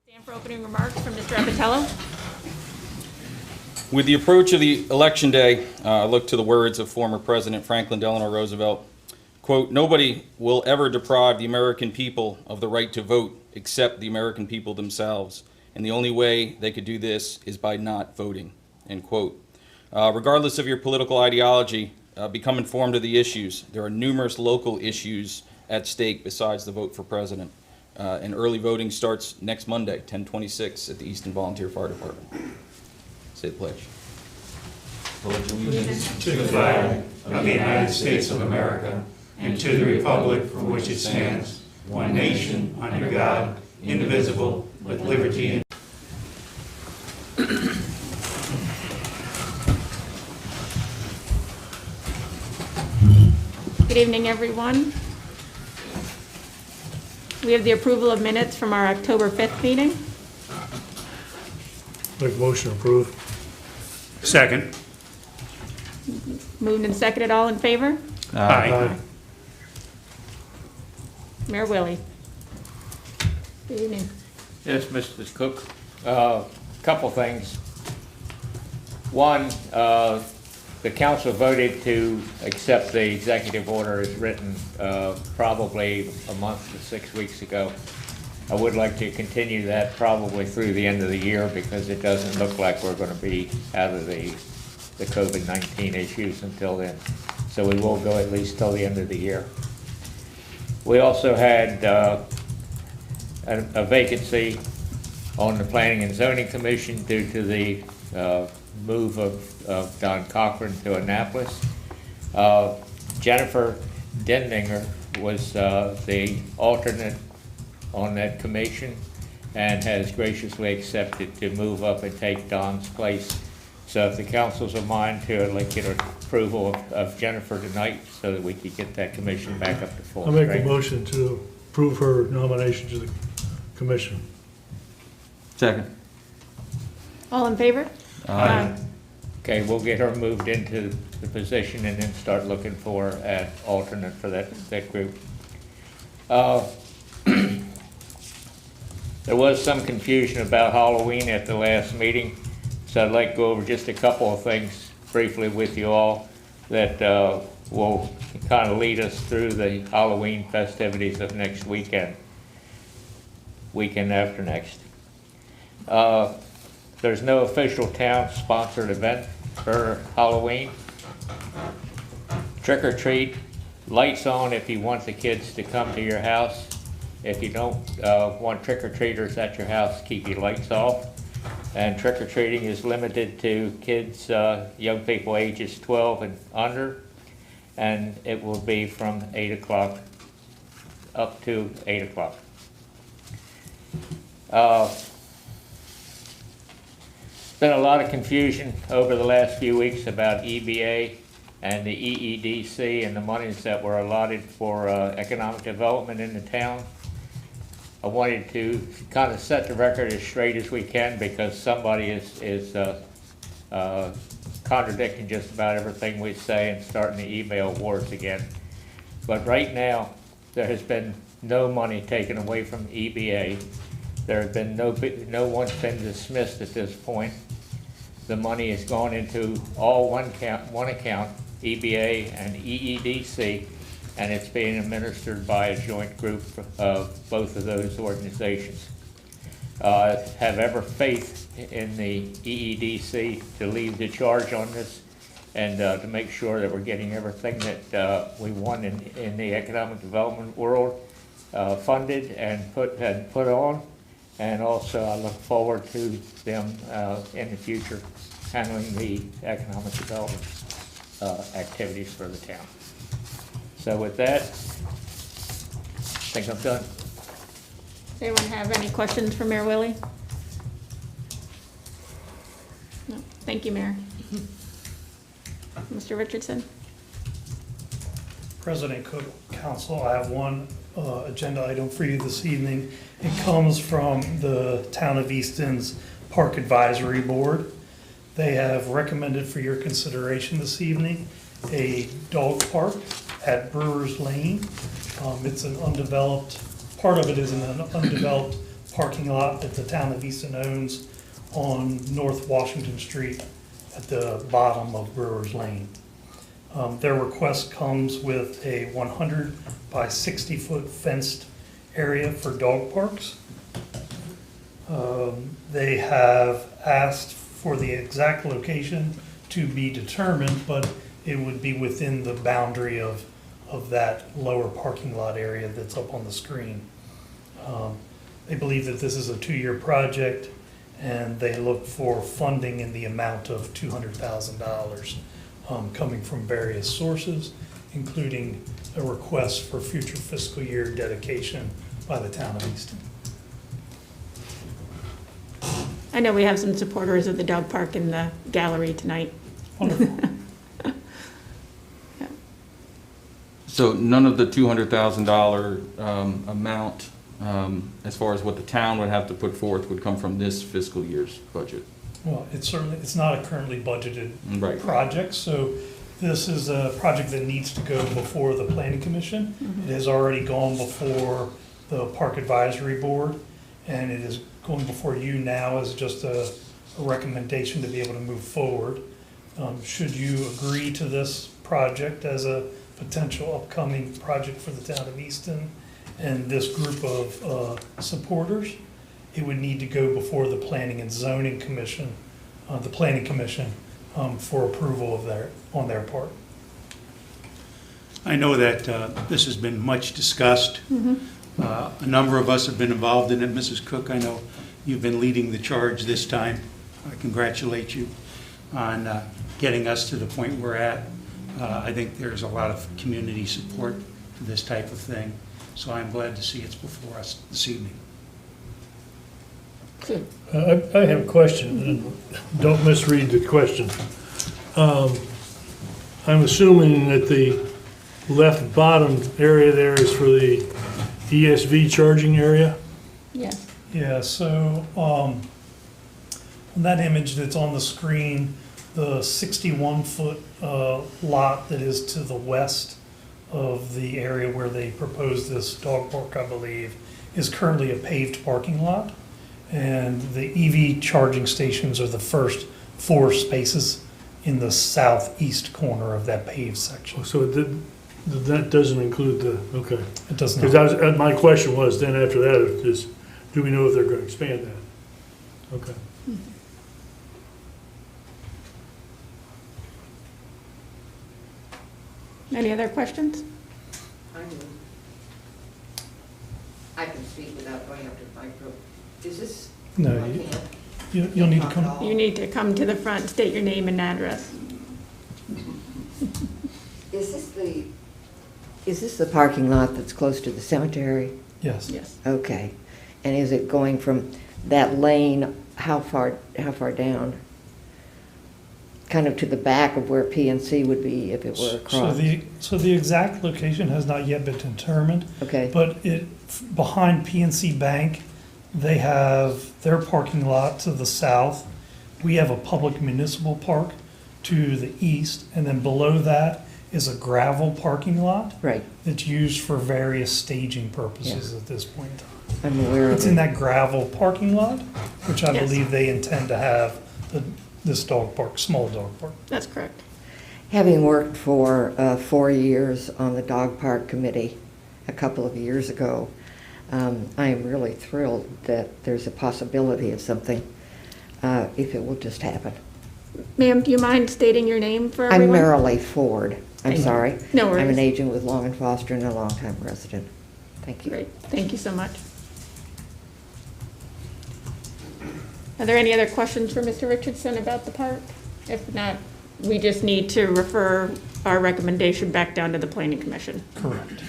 Stand for opening remarks from Mr. Abbatiello. With the approach of the election day, I look to the words of former President Franklin Delano Roosevelt, quote, "Nobody will ever deprive the American people of the right to vote except the American people themselves. And the only way they could do this is by not voting," end quote. Regardless of your political ideology, become informed of the issues. There are numerous local issues at stake besides the vote for president. And early voting starts next Monday, 10/26, at the Easton Volunteer Fire Department. Say the pledge. Pledge allegiance to the flag of the United States of America and to the republic for which it stands, one nation, under God, indivisible, with liberty and Good evening, everyone. We have the approval of minutes from our October 5th meeting. Make motion to approve. second. Moved and seconded, all in favor? Aye. Mayor Willie. Good evening. Yes, Mrs. Cook. Couple things. One, the council voted to accept the executive order as written probably a month to 6 weeks ago. I would like to continue that probably through the end of the year because it doesn't look like we're going to be out of the COVID-19 issues until then. So we will go at least till the end of the year. We also had a vacancy on the Planning and Zoning Commission due to the move of Don Cochran to Annapolis. Jennifer Dendinger was the alternate on that commission and has graciously accepted to move up and take Don's place. So if the council's of mind to, I'd like to get approval of Jennifer tonight so that we could get that commission back up to full I'll make strength. a motion to approve her nomination to the commission. Second. All in favor? Aye. Okay, we'll get her moved into the position and then start looking for an alternate for that group. There was some confusion about Halloween at the last meeting, so I'd like to go over just a couple of things briefly with you all that will kind of lead us through the Halloween festivities of next weekend after next. There's no official town-sponsored event for Halloween. Trick or treat, lights on if you want the kids to come to your house. If you don't want trick-or-treaters at your house, keep your lights off. And trick-or-treating is limited to kids, young people ages 12 and under, and it will be from 8 o'clock up to 8 o'clock. Been a lot of confusion over the last few weeks about EBA and the EEDC and the monies that were allotted for economic development in the town. I wanted to kind of set the record as straight as we can because somebody is contradicting just about everything we say and starting the email wars again. But right now, there has been no money taken away from EBA. There have been no one's been dismissed at this point. The money has gone into all one account, EBA and EEDC, and it's being administered by a joint group of both of those organizations. Have every faith in the EEDC to lead the charge on this and to make sure that we're getting everything that we want in the economic development world funded and put on. And also I look forward to them in the future handling the economic development activities for the town. So with that, I think I'm done. Does anyone have any questions for Mayor Willie? No. Thank you, Mayor. Mr. Richardson? President Cook, Council, I have one agenda item for you this evening. It comes from the Town of Easton's Park Advisory Board. They have recommended for your consideration this evening a dog park at Brewers Lane. It's an undeveloped, part of it is an undeveloped parking lot that the town of Easton owns on North Washington Street at the bottom of Brewers Lane. Their request comes with a 100 by 60-foot fenced area for dog parks. They have asked for the exact location to be determined, but it would be within the boundary of that lower parking lot area that's up on the screen. They believe that this is a 2-year project, and they look for funding in the amount of $200,000 coming from various sources, including a request for future fiscal year dedication by the town of Easton. I know we have some supporters of the dog park in the gallery tonight. Wonderful. So none of the $200,000 amount, as far as what the town would have to put forth, would come from this fiscal year's budget? Well, it's not a currently budgeted Right. project, so this is a project that needs to go before the planning commission. It has already gone before the park advisory board, and it is going before you now as just a recommendation to be able to move forward. Should you agree to this project as a potential upcoming project for the town of Easton and this group of supporters, it would need to go before the Planning and Zoning Commission, the Planning Commission, for approval on their part. I know that this has been much discussed. A number of us have been involved in it. Mrs. Cook, I know you've been leading the charge this time. I congratulate you on getting us to the point we're at. I think there's a lot of community support for this type of thing, so I'm glad to see it's before us this evening. I have a question, and don't misread the question. I'm assuming that the left bottom area there is for the ESV charging area? Yes. Yeah, so on that image that's on the screen, the 61-foot lot that is to the west of the area where they proposed this dog park, I believe, is currently a paved parking lot. And the EV charging stations are the first 4 spaces in the southeast corner of that paved section. So that doesn't include the, okay. It does Because not. my question was, then after that, is, do we know if they're going to expand that? Okay. Any other questions? I can speak without going up to the microphone. Is this? No, I you- can't You'll need to talk come. at all? You need to come to the front, state your name and address. Is this the parking lot that's close to the cemetery? Yes. Yes. Okay. And is it going from that lane, how far down? Kind of to the back of where PNC would be if it were across? So the exact location has not yet been determined, Okay, but behind PNC Bank, they have their parking lot to the south. We have a public municipal park to the east, and then below that is a gravel parking lot right. that's used for various staging purposes at this point in time. I'm aware of It's in it. that gravel parking lot, which I Yes. believe they intend to have this dog park, small dog park. That's correct. Having worked for 4 years on the dog park committee a couple of years ago, I am really thrilled that there's a possibility of something, if it will just happen. Ma'am, do you mind stating your name for I'm everyone? Marilee Ford. I'm Thank you. sorry. No I'm worries. an agent with Long and Foster and a longtime resident. Thank you. Great, thank you so much. Are there any other questions for Mr. Richardson about the park? If not, we just need to refer our recommendation back down to the planning commission. Correct.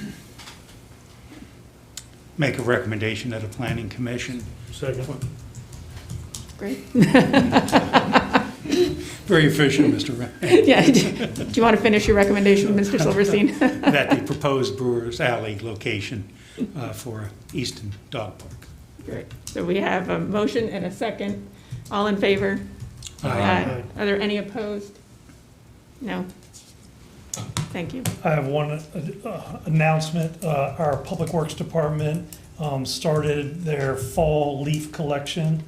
Make a recommendation to the Planning Commission. Second. Great. Very efficient, Mr. Ra- Yeah, do you want to finish your recommendation, Mr. Silverstein? that the proposed Brewers Alley location for Easton Dog Park. Great, so we have a motion and a second. All in favor? Aye. Are there any opposed? No? Thank you. I have one announcement. Our Public Works Department started their fall leaf collection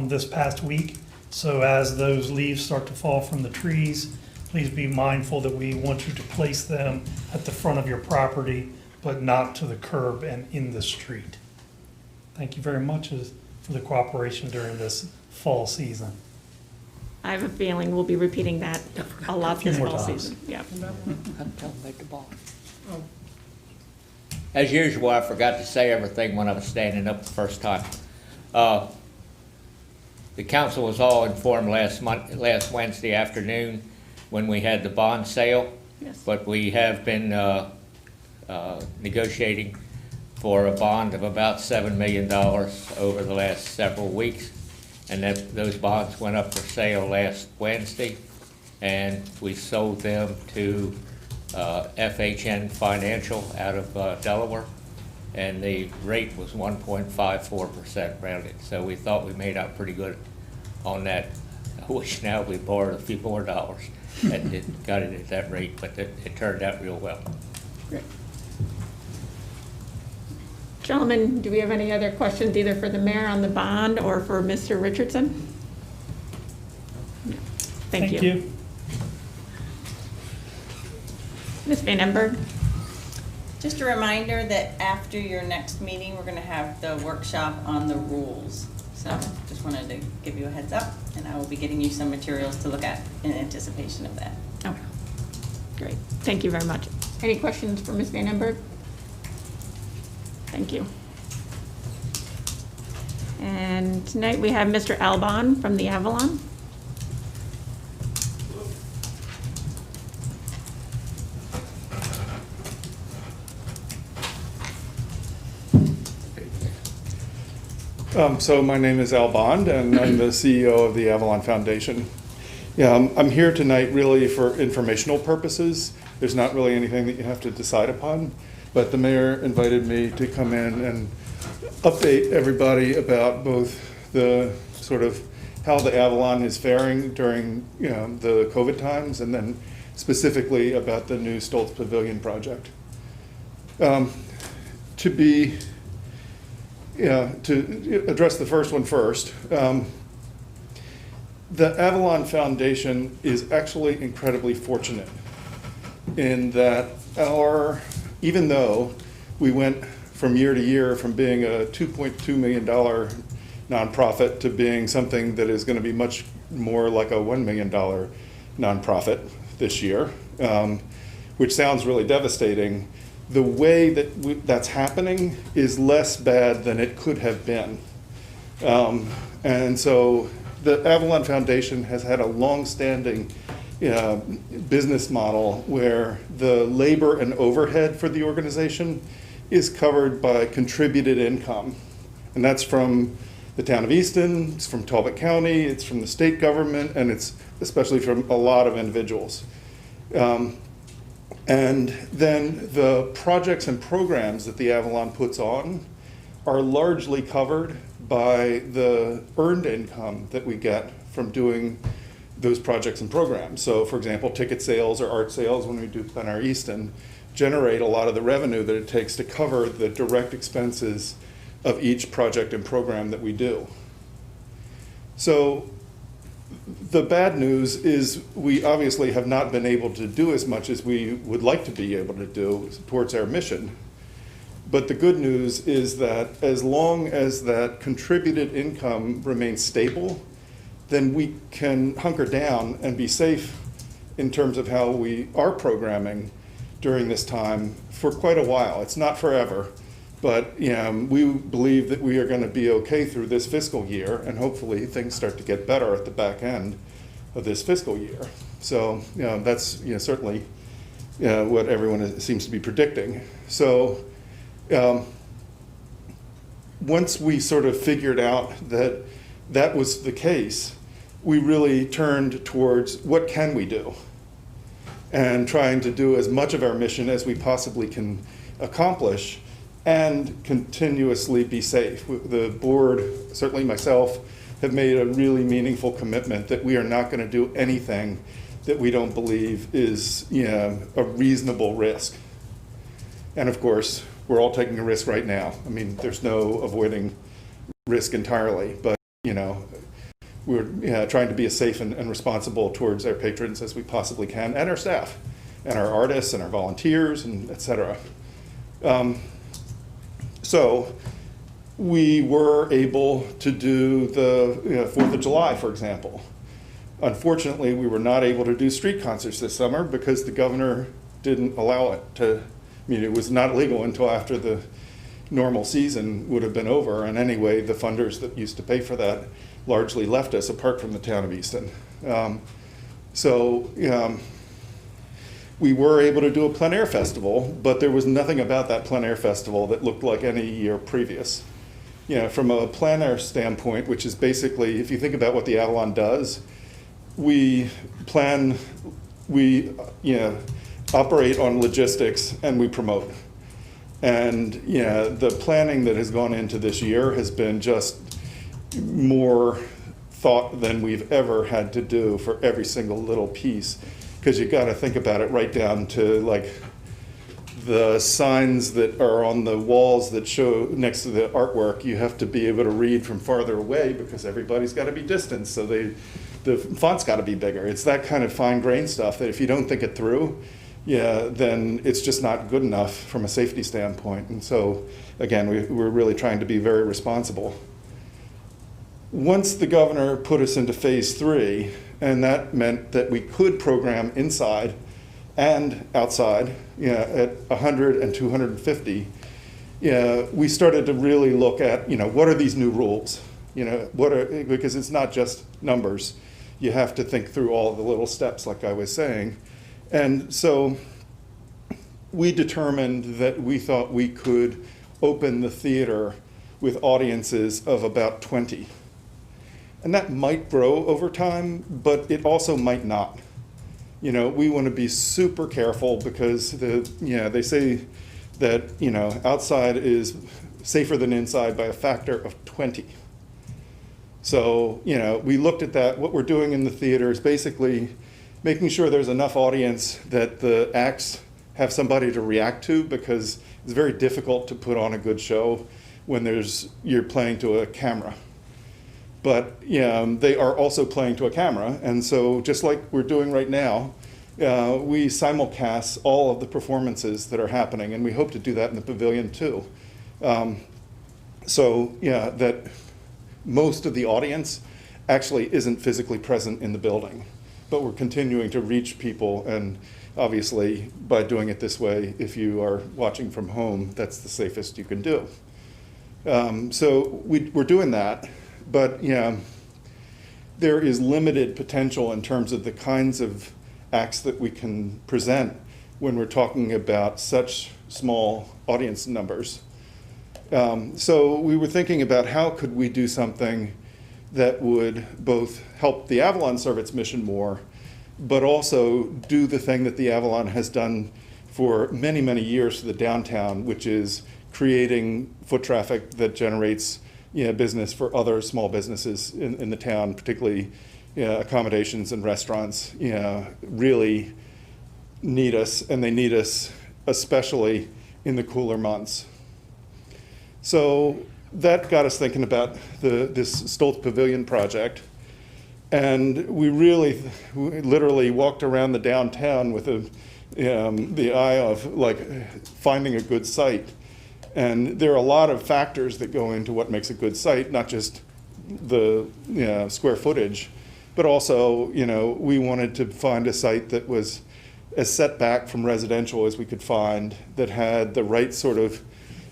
this past week. So as those leaves start to fall from the trees, please be mindful that we want you to place them at the front of your property, but not to the curb and in the street. Thank you very much for the cooperation during this fall season. I have a feeling we'll be repeating that a lot few this more fall times. season. Yeah. As usual, I forgot to say everything when I was standing up the first time. The council was all informed last Wednesday afternoon when we had the bond sale. Yes. But we have been negotiating for a bond of about $7 million over the last several weeks. And those bonds went up for sale last Wednesday, and we sold them to FHN Financial out of Delaware, and the rate was 1.54% rounded. So we thought we made out pretty good on that. I wish now we borrowed a few more dollars and got it at that rate, but it turned out real well. Great. Gentlemen, do we have any other questions either for the mayor on the bond or for Mr. Richardson? No. Thank you. Ms. Van Emberg? Just a reminder that after your next meeting, we're going to have the workshop on the rules. So just wanted to give you a heads up, and I will be getting you some materials to look at in anticipation of that. Okay. Great. Thank you very much. Any questions for Ms. Van Emberg? Thank you. And tonight we have Mr. Albon from the Avalon. So my name is Al Bond, and I'm the CEO of the Avalon Foundation. Yeah, I'm here tonight really for informational purposes. There's not really anything that you have to decide upon, but the mayor invited me to come in and update everybody about both the sort of how the Avalon is faring during the COVID times, and then specifically about the new Stoltz Pavilion project. To address the first one first, the Avalon Foundation is actually incredibly fortunate in that even though we went from year to year from being a $2.2 million nonprofit to being something that is going to be much more like a $1 million nonprofit this year, which sounds really devastating. The way that that's happening is less bad than it could have been. And so the Avalon Foundation has had a long-standing business model where the labor and overhead for the organization is covered by contributed income. And that's from the town of Easton, it's from Talbot County, it's from the state government, and it's especially from a lot of individuals. And then the projects and programs that the Avalon puts on are largely covered by the earned income that we get from doing those projects and programs. So for example, ticket sales or art sales when we do on our Easton generate a lot of the revenue that it takes to cover the direct expenses of each project and program that we do. So the bad news is we obviously have not been able to do as much as we would like to be able to do towards our mission. But the good news is that as long as that contributed income remains stable, then we can hunker down and be safe in terms of how we are programming during this time for quite a while. It's not forever, but we believe that we are going to be okay through this fiscal year, and hopefully things start to get better at the back end of this fiscal year. So that's certainly what everyone seems to be predicting. So once we sort of figured out that that was the case, we really turned towards what can we do, and trying to do as much of our mission as we possibly can accomplish and continuously be safe. The board, certainly myself, have made a really meaningful commitment that we are not going to do anything that we don't believe is a reasonable risk. And of course, we're all taking a risk right now. I mean, there's no avoiding risk entirely, but, you know, we're trying to be as safe and responsible towards our patrons as we possibly can, and our staff, and our artists, and our volunteers, and et cetera. So we were able to do the 4th of July, for example. Unfortunately, we were not able to do street concerts this summer because the governor didn't allow it to. I mean, it was not legal until after the normal season would have been over. And anyway, the funders that used to pay for that largely left us, apart from the town of Easton. We were able to do a plein air festival, but there was nothing about that plein air festival that looked like any year previous. You know, from a plein air standpoint, which is basically, if you think about what the Avalon does, we operate on logistics and we promote. And the planning that has gone into this year has been just more thought than we've ever had to do for every single little piece. Because you got to think about it right down to like the signs that are on the walls that show next to the artwork. You have to be able to read from farther away because everybody's got to be distanced. So the font's got to be bigger. It's that kind of fine grained stuff that if you don't think it through, then it's just not good enough from a safety standpoint. And so, again, we're really trying to be very responsible. Once the governor put us into phase 3, and that meant that we could program inside and outside, at 100 and 250, we started to really look at, what are these new rules? Because it's not just numbers. You have to think through all the little steps, like I was saying. And so we determined that we thought we could open the theater with audiences of about 20. And that might grow over time, but it also might not. We want to be super careful because they say that outside is safer than inside by a factor of 20. So we looked at that. What we're doing in the theater is basically making sure there's enough audience that the acts have somebody to react to, because it's very difficult to put on a good show when you're playing to a camera. But they are also playing to a camera, and so just like we're doing right now, we simulcast all of the performances that are happening, and we hope to do that in the pavilion too. That most of the audience actually isn't physically present in the building, but we're continuing to reach people, and obviously by doing it this way, if you are watching from home, that's the safest you can do. So we're doing that. But there is limited potential in terms of the kinds of acts that we can present when we're talking about such small audience numbers. So we were thinking about how could we do something that would both help the Avalon serve its mission more, but also do the thing that the Avalon has done for many, many years to the downtown, which is creating foot traffic that generates business for other small businesses in the town, particularly accommodations and restaurants. Really need us, and they need us especially in the cooler months. So that got us thinking about this Stoltz Pavilion project, and we literally walked around the downtown with the eye of finding a good site. And there are a lot of factors that go into what makes a good site, not just the square footage, but also, we wanted to find a site that was as set back from residential as we could find, that had the right sort of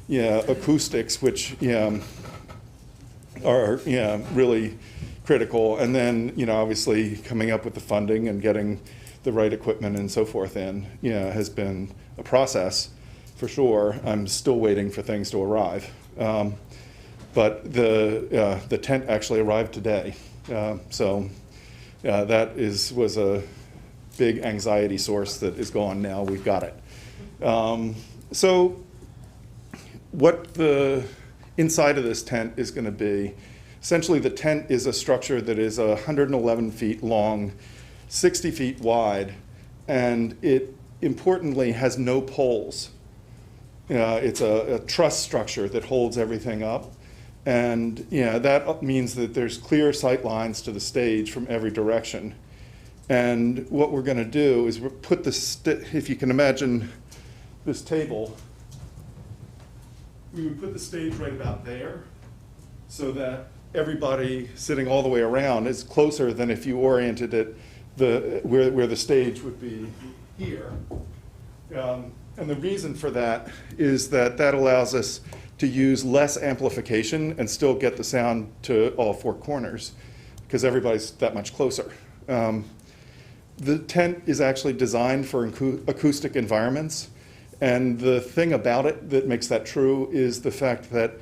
acoustics, which are really critical. And then, obviously coming up with the funding and getting the right equipment and so forth in, has been a process. For sure. I'm still waiting for things to arrive. But the tent actually arrived today. That was a big anxiety source that is gone now. We've got it. So what the inside of this tent is going to be, essentially the tent is a structure that is 111 feet long, 60 feet wide, and it importantly has no poles. It's a truss structure that holds everything up. And that means that there's clear sight lines to the stage from every direction. And what we're going to do is put if you can imagine this table, we would put the stage right about there so that everybody sitting all the way around is closer than if you oriented it where the stage would be here. And the reason for that is that allows us to use less amplification and still get the sound to all four corners because everybody's that much closer. The tent is actually designed for acoustic environments. And the thing about it that makes that true is the fact that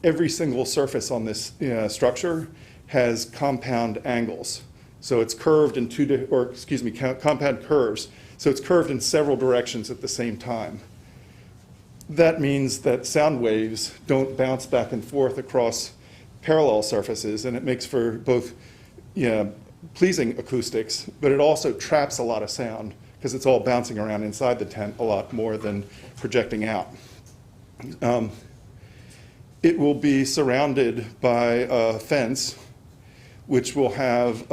every single surface on this structure has compound angles. So it's curved in compound curves. So it's curved in several directions at the same time. That means that sound waves don't bounce back and forth across parallel surfaces, and it makes for both pleasing acoustics, but it also traps a lot of sound because it's all bouncing around inside the tent a lot more than projecting out. It will be surrounded by a fence, which will have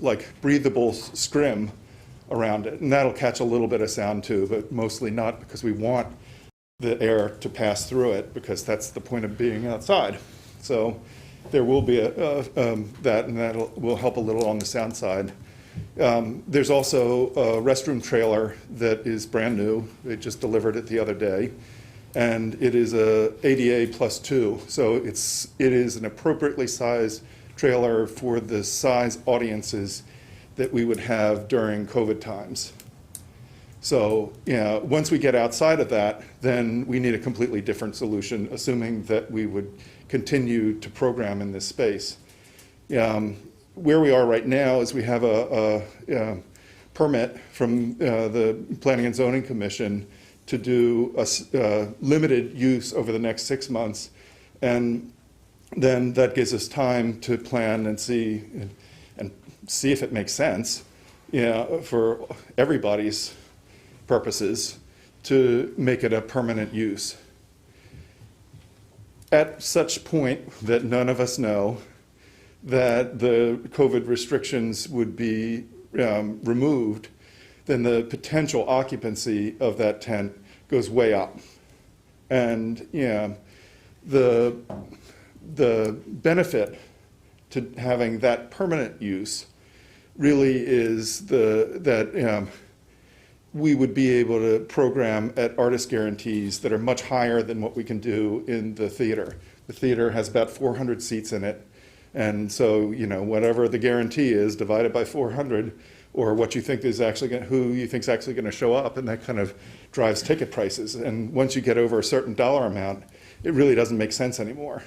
like breathable scrim around it, and that'll catch a little bit of sound too, but mostly not because we want the air to pass through it because that's the point of being outside. So there will be that, and that will help a little on the sound side. There's also a restroom trailer that is brand new. They just delivered it the other day. And it is a ADA +2. So it is an appropriately sized trailer for the size audiences that we would have during COVID times. So once we get outside of that, then we need a completely different solution, assuming that we would continue to program in this space. Where we are right now is we have a permit from the Planning and Zoning Commission to do a limited use over the next 6 months. And then that gives us time to plan and see if it makes sense for everybody's purposes to make it a permanent use. At such point that none of us know that the COVID restrictions would be removed, then the potential occupancy of that tent goes way up. And the benefit to having that permanent use really is that we would be able to program at artist guarantees that are much higher than what we can do in the theater. The theater has about 400 seats in it. And so, whatever the guarantee is divided by 400, or what you think is actually who you think is actually going to show up, and that kind of drives ticket prices. And once you get over a certain dollar amount, it really doesn't make sense anymore.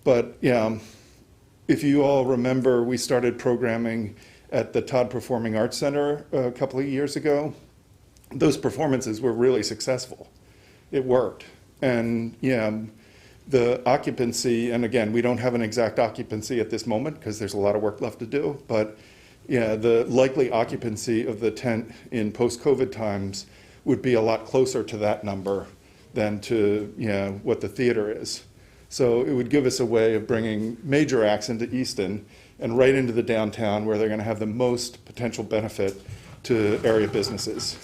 But if you all remember, we started programming at the Todd Performing Arts Center a couple of years ago. Those performances were really successful. It worked. And the occupancy, and again, we don't have an exact occupancy at this moment because there's a lot of work left to do, but the likely occupancy of the tent in post-COVID times would be a lot closer to that number than to what the theater is. So it would give us a way of bringing major acts into Easton and right into the downtown where they're going to have the most potential benefit to area businesses.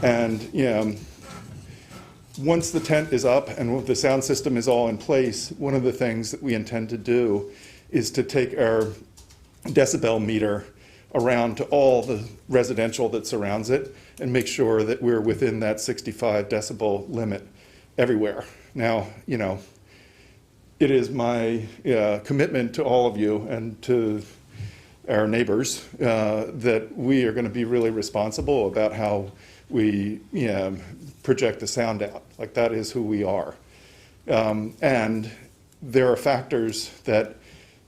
And once the tent is up and the sound system is all in place, one of the things that we intend to do is to take our decibel meter around to all the residential that surrounds it and make sure that we're within that 65 decibel limit everywhere. Now, it is my commitment to all of you and to our neighbors that we are going to be really responsible about how we project the sound out. Like, that is who we are. And there are factors that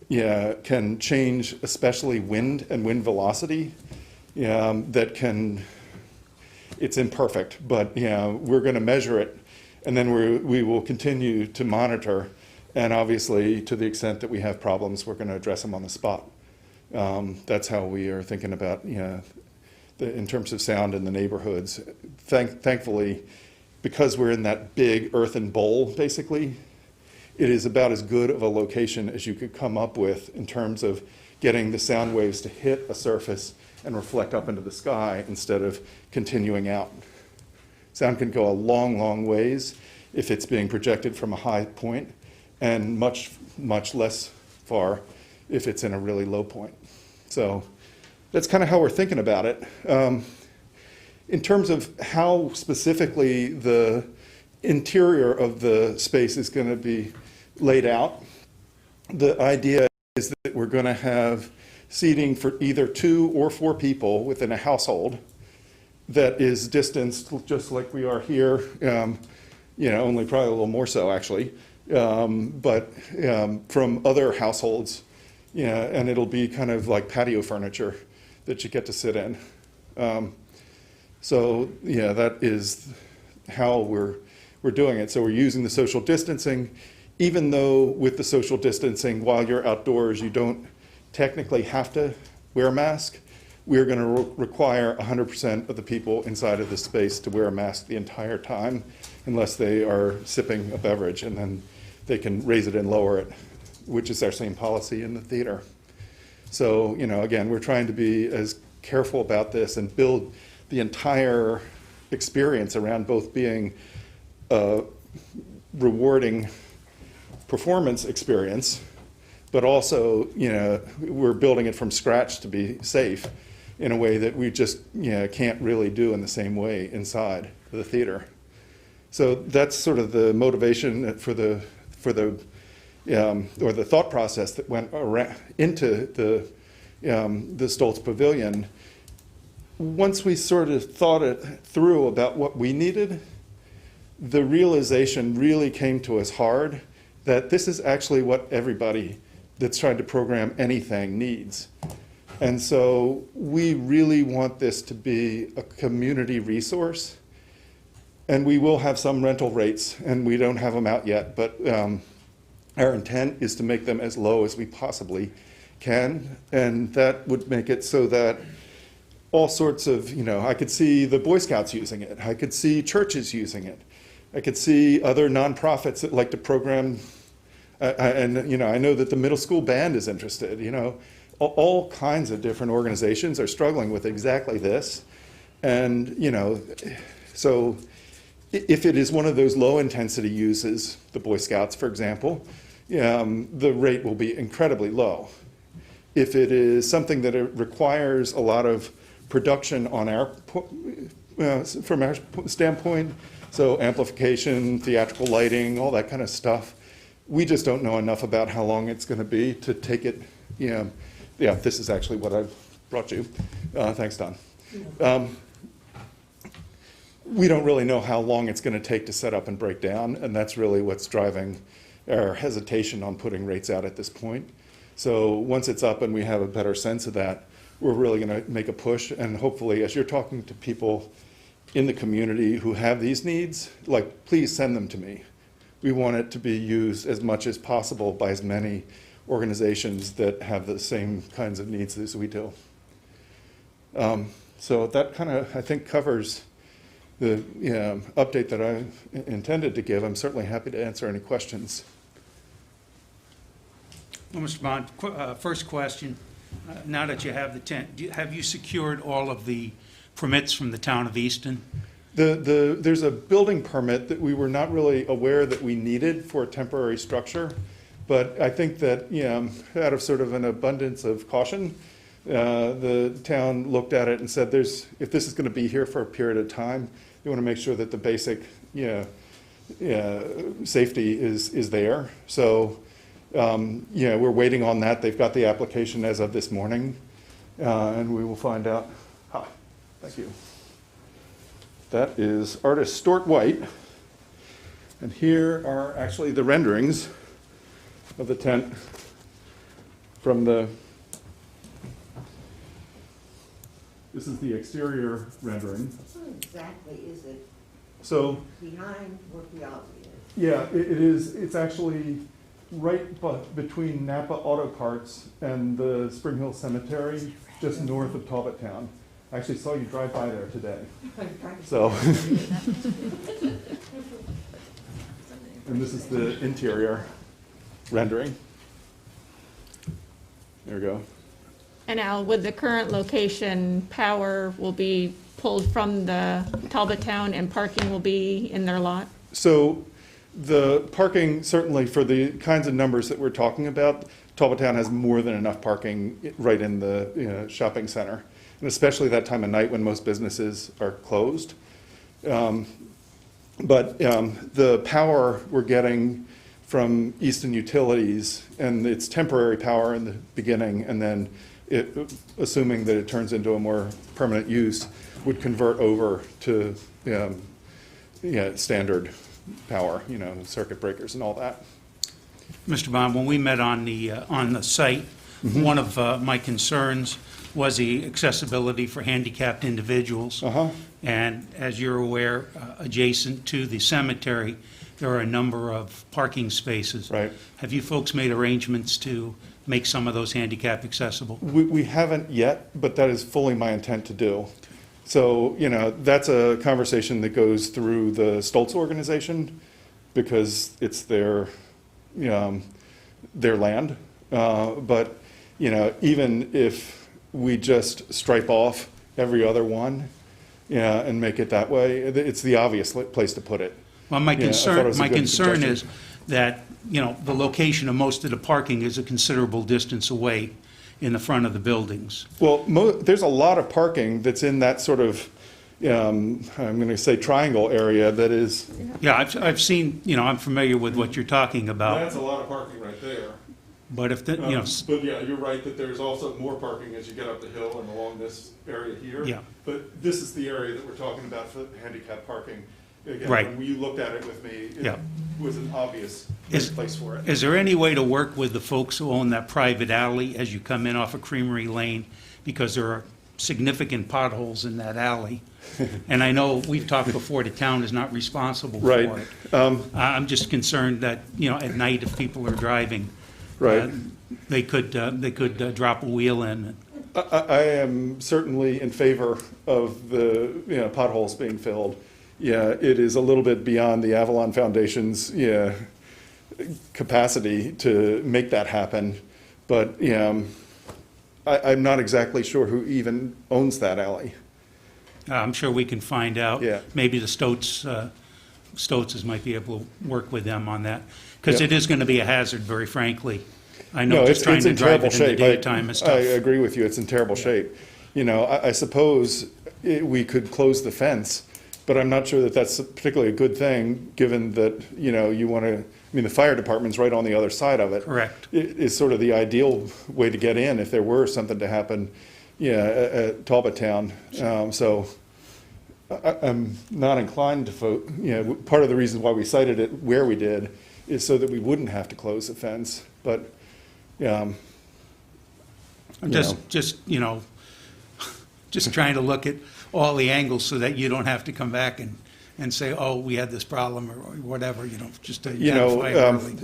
can change, especially wind and wind velocity, that can, it's imperfect, but we're going to measure it, and then we will continue to monitor. And obviously, to the extent that we have problems, we're going to address them on the spot. That's how we are thinking about, in terms of sound in the neighborhoods. Thankfully, because we're in that big earthen bowl, basically, it is about as good of a location as you could come up with in terms of getting the sound waves to hit a surface and reflect up into the sky instead of continuing out. Sound can go a long, long ways if it's being projected from a high point, and much, much less far if it's in a really low point. So that's kind of how we're thinking about it. In terms of how specifically the interior of the space is going to be laid out, the idea is that we're going to have seating for either 2 or 4 people within a household that is distanced just like we are here, only probably a little more so actually, but from other households, and it'll be kind of like patio furniture that you get to sit in. So that is how we're doing it. So we're using the social distancing, even though with the social distancing, while you're outdoors, you don't technically have to wear a mask. We're going to require 100% of the people inside of the space to wear a mask the entire time, unless they are sipping a beverage, and then they can raise it and lower it, which is our same policy in the theater. So, again, we're trying to be as careful about this and build the entire experience around both being a rewarding performance experience, but also, we're building it from scratch to be safe in a way that we just, can't really do in the same way inside the theater. So that's sort of the motivation for the or the thought process that went around into the Stoltz Pavilion. Once we sort of thought it through about what we needed, the realization really came to us hard that this is actually what everybody that's trying to program anything needs. And so we really want this to be a community resource. And we will have some rental rates, and we don't have them out yet, but our intent is to make them as low as we possibly can. And that would make it so that all sorts of, I could see the Boy Scouts using it. I could see churches using it. I could see other nonprofits that like to program, and I know that the middle school band is interested. All kinds of different organizations are struggling with exactly this. And, so if it is one of those low intensity uses, the Boy Scouts, for example, the rate will be incredibly low. If it is something that it requires a lot of production on from our standpoint, so amplification, theatrical lighting, all that kind of stuff, we just don't know enough about how long it's going to be to take it. This is actually what I've brought you. Thanks, Don. We don't really know how long it's going to take to set up and break down, and that's really what's driving our hesitation on putting rates out at this point. So once it's up and we have a better sense of that, we're really going to make a push, and hopefully as you're talking to people in the community who have these needs, please send them to me. We want it to be used as much as possible by as many organizations that have the same kinds of needs as we do. So that kind of, I think, covers the update that I intended to give. I'm certainly happy to answer any questions. Well, Mr. Bond, first question, now that you have the tent, have you secured all of the permits from the town of Easton? There's a building permit that we were not really aware that we needed for a temporary structure, but I think that, out of sort of an abundance of caution, the town looked at it and said, if this is going to be here for a period of time, you want to make sure that the basic safety is there. So, we're waiting on that. They've got the application as of this morning, and we will find out. Thank you. That is artist Stuart White, and here are actually the renderings of the tent from this is the exterior rendering. What exactly is it So behind where Piazza is? yeah, it is. It's actually right between Napa Auto Parts and the Spring Hill Cemetery, just north of Talbot Town. I actually saw you drive by there today. So. And this is the interior rendering. There we go. And Al, with the current location, power will be pulled from the Talbot Town and parking will be in their lot? So the parking, certainly for the kinds of numbers that we're talking about, Talbot Town has more than enough parking right in the shopping center, and especially that time of night when most businesses are closed. But the power we're getting from Easton Utilities, and it's temporary power in the beginning, and then assuming that it turns into a more permanent use, would convert over to standard power, circuit breakers and all that. Mr. Bond, when we met on the site, one of my concerns was the accessibility for handicapped individuals. And as you're aware, adjacent to the cemetery, there are a number of parking spaces. Right. Have you folks made arrangements to make some of those handicap accessible? We haven't yet, but that is fully my intent to do. So, that's a conversation that goes through the Stoltz organization because it's their land. But, even if we just stripe off every other one, and make it that way, it's the obvious place to put it. Well, my Yeah, I thought it was a good concern suggestion. is that, the location of most of the parking is a considerable distance away in the front of the buildings. Well, there's a lot of parking that's in that sort of, I'm going to say triangle area that is. Yeah, I've seen, I'm familiar with what you're talking about, That's a lot of parking right there. but if, But yeah, you're right that there's also more parking as you get up the hill and along this area here. Yeah. But this is the area that we're talking about for handicap parking. Again, Right. when you looked at it with me, it Yeah. was an obvious Is- place for it. is there any way to work with the folks who own that private alley as you come in off of Creamery Lane? Because there are significant potholes in that alley. And I know we've talked before, the town is not responsible for Right. it. I'm just concerned that, at night if people are driving, Right. they could drop a wheel in. I am certainly in favor of the potholes being filled. Yeah, it is a little bit beyond the Avalon Foundation's capacity to make that happen, but I'm not exactly sure who even owns that alley. I'm sure we can find out. Yeah. Maybe the Stotzes might be able to work with them on that, because Yeah. it is going to be a hazard, very frankly. I No, know it's just trying to in drive terrible it in the shape. daytime is I tough. agree with you, it's in terrible shape. I suppose we could close the fence, but I'm not sure that that's particularly a good thing, given that, you want to, the fire department's right on the other side of it. Correct. It is sort of the ideal way to get in if there were something to happen, at Talbot Town. So I'm not inclined to vote, part of the reason why we cited it where we did is so that we wouldn't have to close the fence, but, I'm just trying to look at all the angles so that you don't have to come back and say, oh, we had this problem or whatever, just to identify it early.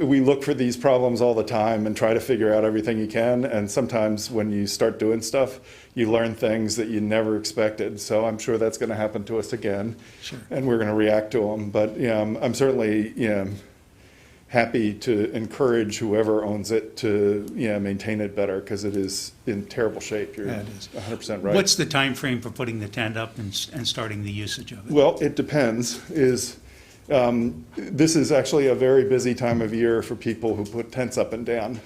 we look for these problems all the time and try to figure out everything you can. And sometimes when you start doing stuff, you learn things that you never expected. So I'm sure that's going to happen to us again. Sure. And we're going to react to them. But I'm certainly happy to encourage whoever owns it to maintain it better, because it is in terrible shape. You're Yeah, it is. 100% right. What's the time frame for putting the tent up and starting the usage of it? Well, it depends. This is actually a very busy time of year for people who put tents up and down.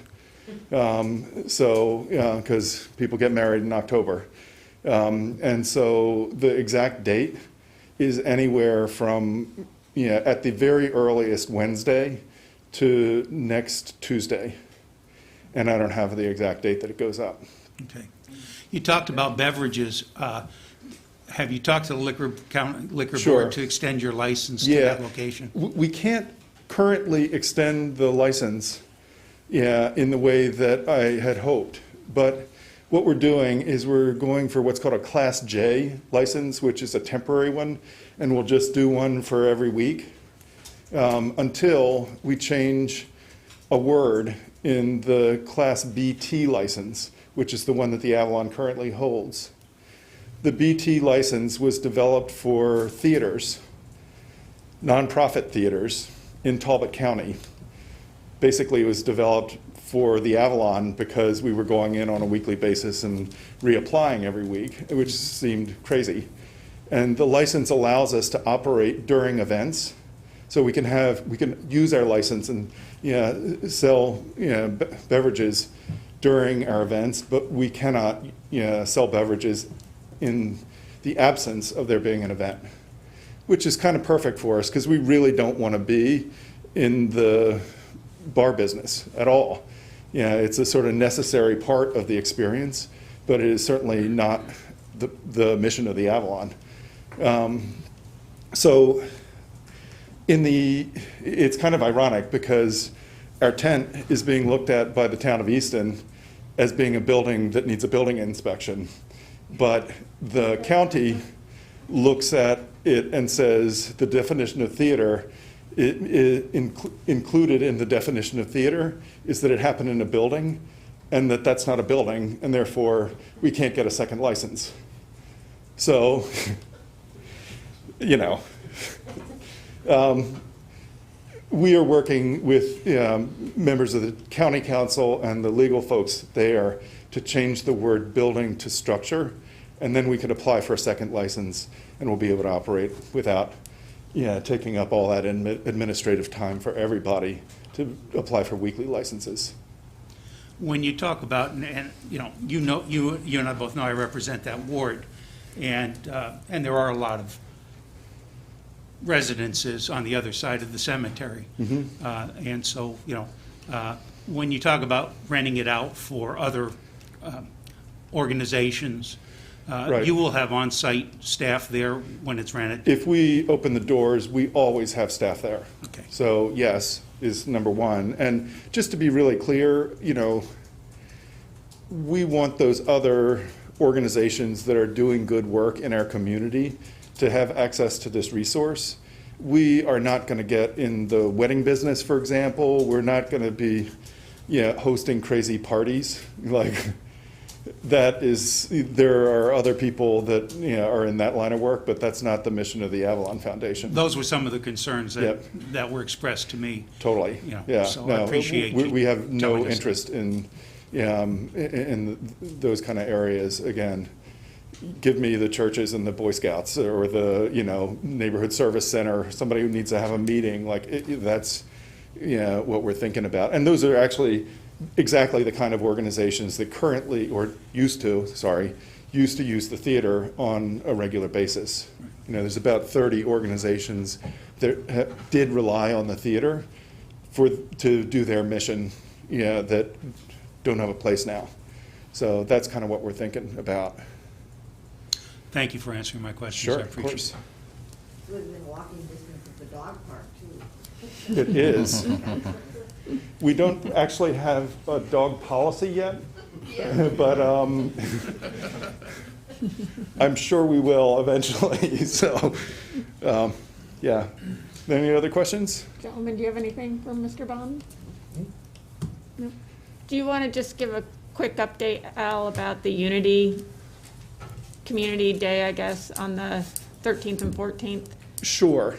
Because people get married in October. And so the exact date is anywhere from, at the very earliest Wednesday to next Tuesday. And I don't have the exact date that it goes up. Okay. You talked about beverages. Have you talked to the liquor Sure. board to extend your license to Yeah. that location? We can't currently extend the license, in the way that I had hoped. But what we're doing is we're going for what's called a Class J license, which is a temporary one, and we'll just do one for every week until we change a word in the Class BT license, which is the one that the Avalon currently holds. The BT license was developed for theaters, nonprofit theaters in Talbot County. Basically, it was developed for the Avalon because we were going in on a weekly basis and reapplying every week, which seemed crazy. And the license allows us to operate during events. So we can use our license and sell beverages during our events, but we cannot sell beverages in the absence of there being an event, which is kind of perfect for us because we really don't want to be in the bar business at all. It's a sort of necessary part of the experience, but it is certainly not the mission of the Avalon. So it's kind of ironic because our tent is being looked at by the town of Easton as being a building that needs a building inspection. But the county looks at it and says the definition of theater, included in the definition of theater is that it happened in a building and that's not a building, and therefore we can't get a second license. So, we are working with members of the county council and the legal folks there to change the word building to structure, and then we could apply for a second license and we'll be able to operate without taking up all that administrative time for everybody to apply for weekly licenses. When you talk about, and you and I both know I represent that ward, and there are a lot of residences on the other side of the cemetery. And so, when you talk about renting it out for other organizations, Right. you will have on-site staff there when it's rented? If we open the doors, we always have staff there. Okay. So yes, is number one. And just to be really clear, we want those other organizations that are doing good work in our community to have access to this resource. We are not going to get in the wedding business, for example. We're not going to be hosting crazy parties. There are other people that are in that line of work, but that's not the mission of the Avalon Foundation. Those were some of the concerns that were expressed to me. Totally. Yeah, so I appreciate you we have no telling us interest in those kind of areas. Again, give me the churches and the Boy Scouts or the neighborhood service center. Somebody who needs to have a meeting. That's what we're thinking about. And those are actually exactly the kind of organizations that currently, or used to use the theater on a regular basis. There's about 30 organizations that did rely on the theater to do their mission, that don't have a place now. So that's kind of what we're thinking about. Thank you for answering my questions. Sure, I of appreciate course. It's within walking distance of the dog park, too. It is. We don't actually have a dog policy yet, but I'm sure we will eventually. So, yeah. Any other questions? Gentlemen, do you have anything from Mr. Bond? No. Do you want to just give a quick update, Al, about the Unity Community Day, I guess, on the 13th and 14th? Sure.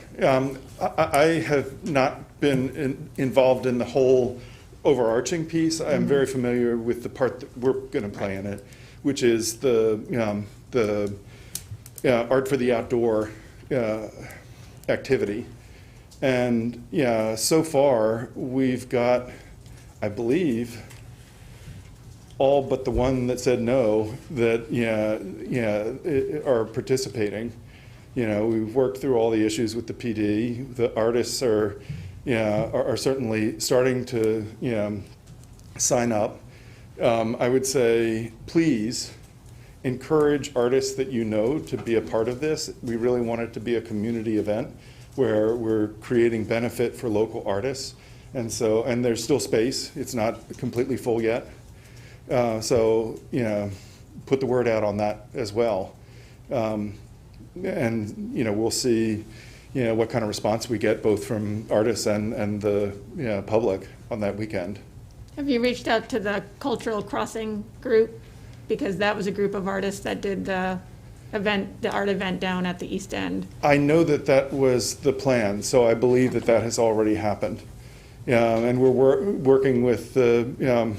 I have not been involved in the whole overarching piece. I'm very familiar with the part that we're going to play in it, which is the art for the outdoor activity. And so far we've got, I believe, all but the one that said no that are participating. We've worked through all the issues with the PD. The artists are certainly starting to sign up. I would say, please encourage artists that to be a part of this. We really want it to be a community event where we're creating benefit for local artists. And there's still space. It's not completely full yet. So put the word out on that as well. And we'll see what kind of response we get both from artists and the public. on that weekend. Have you reached out to the Cultural Crossing group? Because that was a group of artists that did the event, the art event down at the East End. I know that that was the plan, so I believe that that has already happened. And we're working with the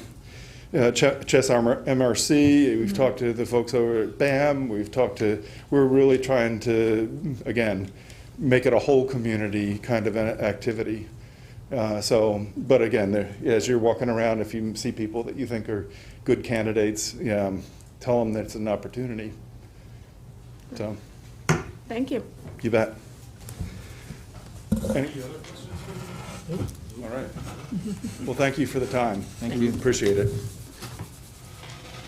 Chess MRC, we've talked to the folks over at BAM, we're really trying to, again, make it a whole community kind of an activity. But again, as you're walking around, if you see people that you think are good candidates, tell them that it's an opportunity. So, Thank you. you bet. Any other questions? All right. Well, thank you for the time. Thank you. Appreciate it.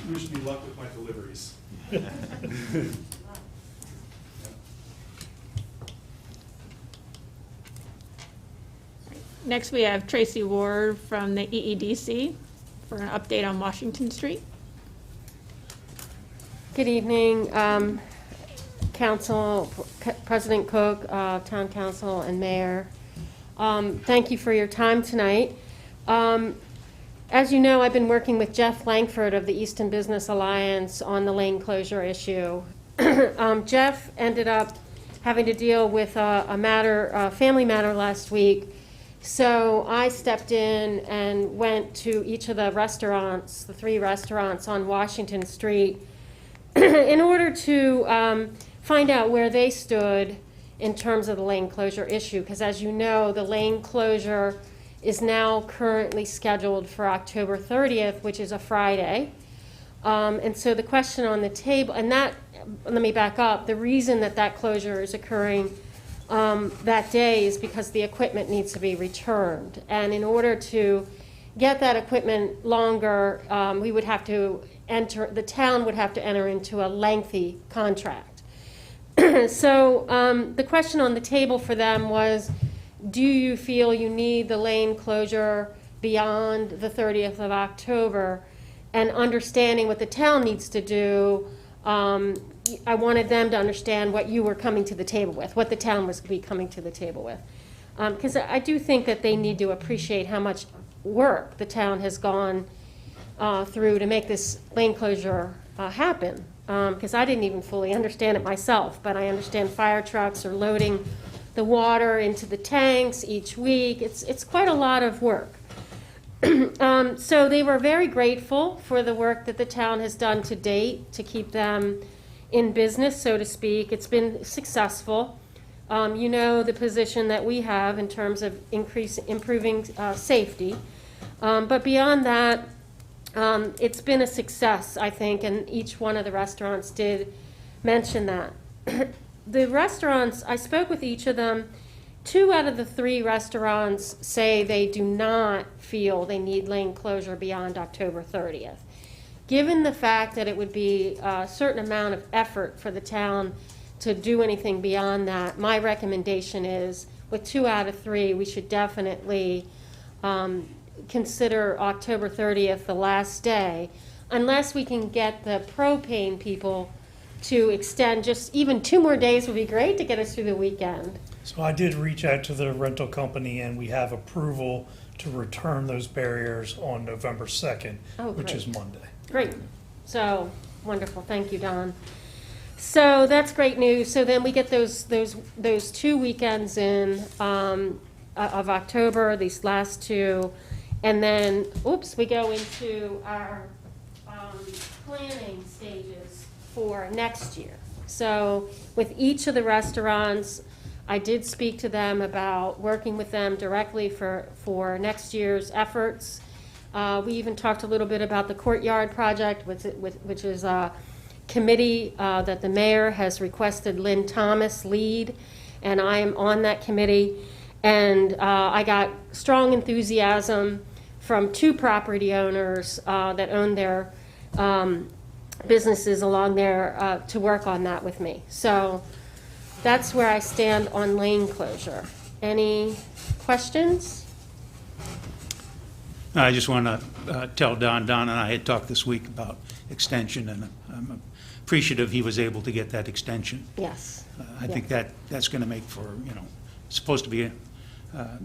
Wish me luck with my deliveries. Next, we have Tracy Ward from the EEDC for an update on Washington Street. Good evening, Council, President Cook, Town Council, and Mayor. Thank you for your time tonight. As you know, I've been working with Jeff Langford of the Easton Business Alliance on the lane closure issue. Jeff ended up having to deal with a family matter last week. So I stepped in and went to each of the restaurants, the 3 restaurants on Washington Street, in order to find out where they stood in terms of the lane closure issue. Because as you know, the lane closure is now currently scheduled for October 30th, which is a Friday. And so the question on the table, and that, let me back up, the reason that that closure is occurring that day is because the equipment needs to be returned. And in order to get that equipment longer, we would have to the town would have to enter into a lengthy contract. So the question on the table for them was, do you feel you need the lane closure beyond the 30th of October? And understanding what the town needs to do, I wanted them to understand what you were coming to the table with, what the town was coming to the table with. Because I do think that they need to appreciate how much work the town has gone through to make this lane closure happen. Because I didn't even fully understand it myself, but I understand fire trucks are loading the water into the tanks each week. It's quite a lot of work. So they were very grateful for the work that the town has done to date to keep them in business, so to speak. It's been successful. You know the position that we have in terms of improving safety. But beyond that, it's been a success, I think, and each one of the restaurants did mention that. The restaurants, I spoke with each of them. 2 out of the 3 restaurants say they do not feel they need lane closure beyond October 30th. Given the fact that it would be a certain amount of effort for the town to do anything beyond that, my recommendation is, with 2 out of 3, we should definitely consider October 30th the last day, unless we can get the propane people to extend just even 2 more days would be great to get us through the weekend. So I did reach out to the rental company, and we have approval to return those barriers on November 2nd, which is Monday. Great. So, wonderful. Thank you, Don. So that's great news. So then we get those 2 weekends in of October, these last 2, and then, we go into our planning stages for next year. So with each of the restaurants, I did speak to them about working with them directly for next year's efforts. We even talked a little bit about the courtyard project, which is a committee that the mayor has requested Lynn Thomas lead, and I am on that committee. And I got strong enthusiasm from 2 property owners that own their businesses along there to work on that with me. So that's where I stand on lane closure. Any questions? I just want to tell Don and I had talked this week about extension, and I'm appreciative he was able to get that extension. Yes. I think that's going to make for, it's supposed to be a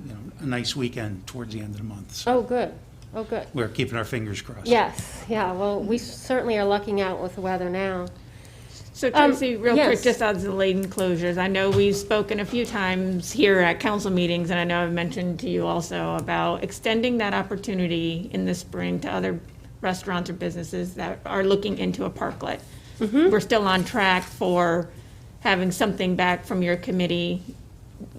nice weekend towards the end of the month. So Oh, good. Oh, good. we're keeping our fingers crossed. Yes, yeah, well, we certainly are lucking out with the weather now. So Tracy, real quick, yes. just on the laden closures, I know we've spoken a few times here at council meetings, and I know I've mentioned to you also about extending that opportunity in the spring to other restaurants or businesses that are looking into a parklet. We're still on track for having something back from your committee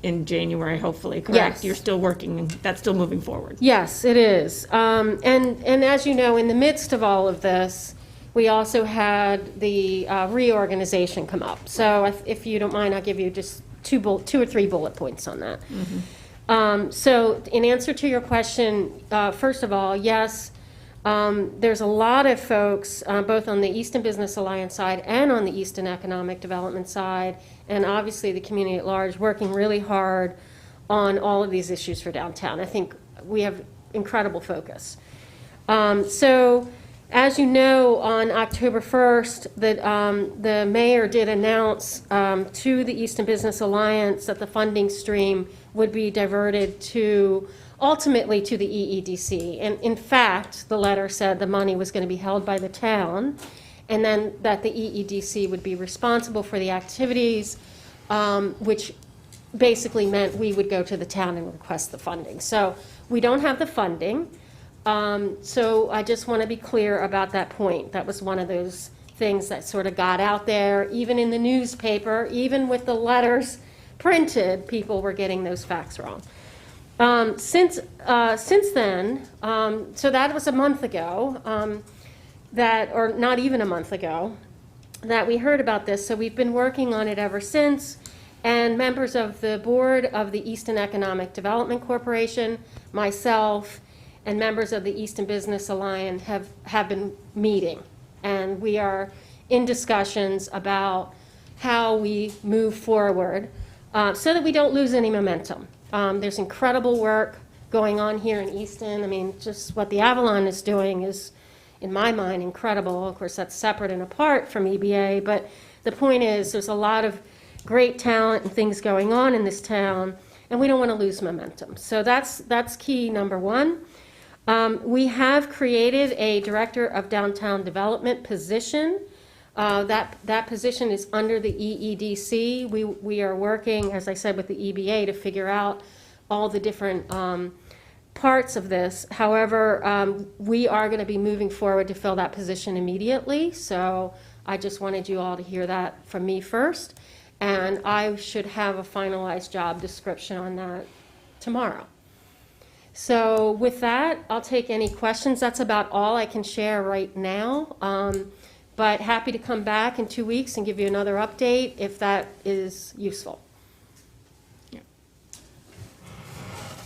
in January, hopefully, correct? Yes. You're still working, that's still moving forward. Yes, it is. And as you know, in the midst of all of this, we also had the reorganization come up. So if you don't mind, I'll give you just two or three bullet points on that. So in answer to your question, first of all, yes, there's a lot of folks, both on the Easton Business Alliance side and on the Easton Economic Development side, and obviously the community at large, working really hard on all of these issues for downtown. I think we have incredible focus. So, as you know, on October 1st, the mayor did announce to the Easton Business Alliance that the funding stream would be diverted ultimately to the EEDC. And in fact, the letter said the money was going to be held by the town, and then that the EEDC would be responsible for the activities, which basically meant we would go to the town and request the funding. So we don't have the funding. So I just want to be clear about that point. That was one of those things that sort of got out there, even in the newspaper, even with the letters printed, people were getting those facts wrong. Since then, so that was a month ago, or not even a month ago, that we heard about this. So we've been working on it ever since, and members of the board of the Easton Economic Development Corporation, myself, and members of the Easton Business Alliance have been meeting, and we are in discussions about how we move forward so that we don't lose any momentum. There's incredible work going on here in Easton. I mean, just what the Avalon is doing is, in my mind, incredible. Of course, that's separate and apart from EBA, but the point is there's a lot of great talent and things going on in this town, and we don't want to lose momentum. So that's key number one. We have created a Director of Downtown Development position. That position is under the EEDC. We are working, as I said, with the EBA to figure out all the different parts of this. However, we are going to be moving forward to fill that position immediately. So I just wanted you all to hear that from me first. And I should have a finalized job description on that tomorrow. So with that, I'll take any questions. That's about all I can share right now. But happy to come back in 2 weeks and give you another update if that is useful.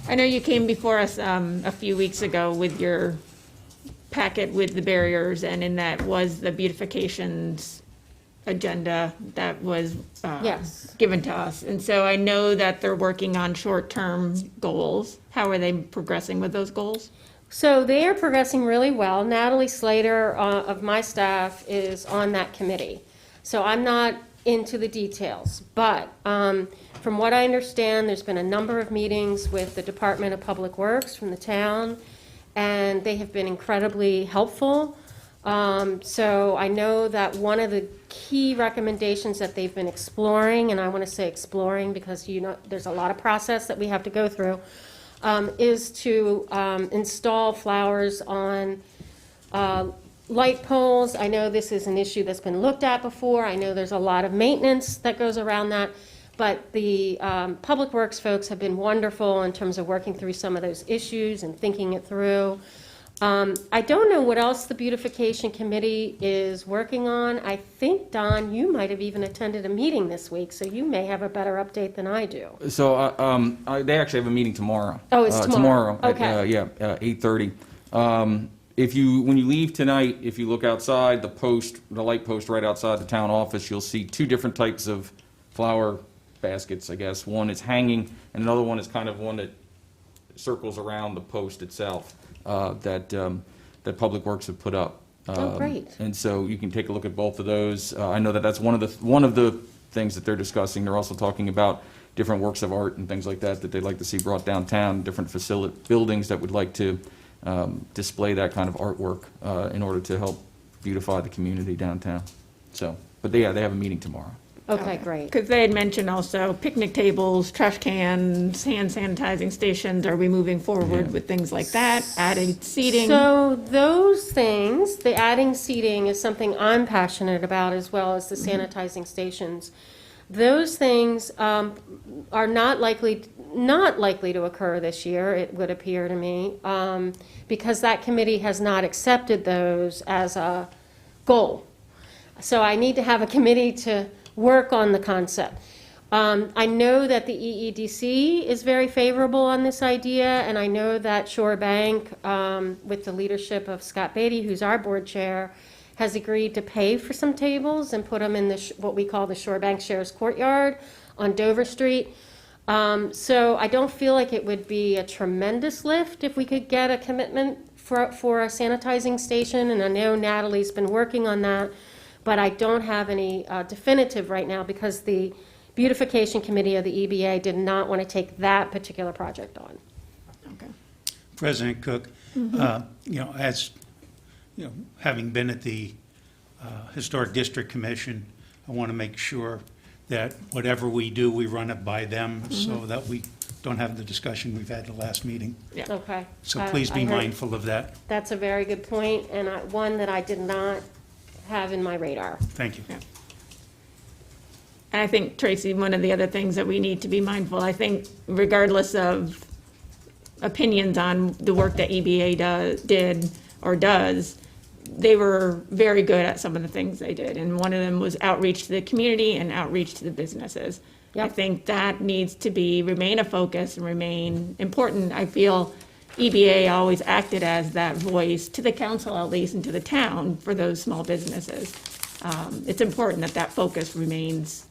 I know you came before us a few weeks ago with your packet with the barriers, and in that was the beautifications agenda that was Yes. given to us. And so I know that they're working on short-term goals. How are they progressing with those goals? So they are progressing really well. Natalie Slater of my staff is on that committee. So I'm not into the details, but from what I understand, there's been a number of meetings with the Department of Public Works from the town, and they have been incredibly helpful. So I know that one of the key recommendations that they've been exploring, and I want to say exploring because there's a lot of process that we have to go through, is to install flowers on light poles. I know this is an issue that's been looked at before. I know there's a lot of maintenance that goes around that, but the Public Works folks have been wonderful in terms of working through some of those issues and thinking it through. I don't know what else the Beautification Committee is working on. I think, Don, you might have even attended a meeting this week, so you may have a better update than I do. So they actually have a meeting tomorrow. Oh, it's tomorrow. At, 8:30. When you leave tonight, if you look outside, the light post right outside the town office, you'll see two different types of flower baskets, I guess. One is hanging, and another one is kind of one that circles around the post itself that Public Works have put up. Oh, great. And so you can take a look at both of those. I know that that's one of the things that they're discussing. They're also talking about different works of art and things like that that they'd like to see brought downtown, different buildings that would like to display that kind of artwork in order to help beautify the community downtown. So, but they have a meeting tomorrow. Okay, great. Because they had mentioned also picnic tables, trash cans, hand sanitizing stations. Are we moving forward with things like that? Adding seating? So those things, the adding seating is something I'm passionate about, as well as the sanitizing stations. Those things are not likely to occur this year, it would appear to me, because that committee has not accepted those as a goal. So I need to have a committee to work on the concept. I know that the EEDC is very favorable on this idea, and I know that Shore Bank, with the leadership of Scott Beatty, who's our board chair, has agreed to pay for some tables and put them in the what we call the Shore Bank Shares Courtyard on Dover Street. So I don't feel like it would be a tremendous lift if we could get a commitment for a sanitizing station, and I know Natalie's been working on that, but I don't have any definitive right now because the beautification committee of the EBA did not want to take that particular project on. Okay. President Cook, as having been at the Historic District Commission, I want to make sure that whatever we do, we run it by them so that we don't have the discussion we've had the last meeting. Yeah. Okay. So please be I heard- mindful of that. That's a very good point, and one that I did not have in my radar. Thank you. Yeah. And I think, Tracy, one of the other things that we need to be mindful, I think regardless of opinions on the work that EBA did or does, they were very good at some of the things they did. And one of them was outreach to the community and outreach to the businesses. I Yep. think that needs to remain a focus and remain important. I feel EBA always acted as that voice to the council, at least, and to the town for those small businesses. It's important that that focus remains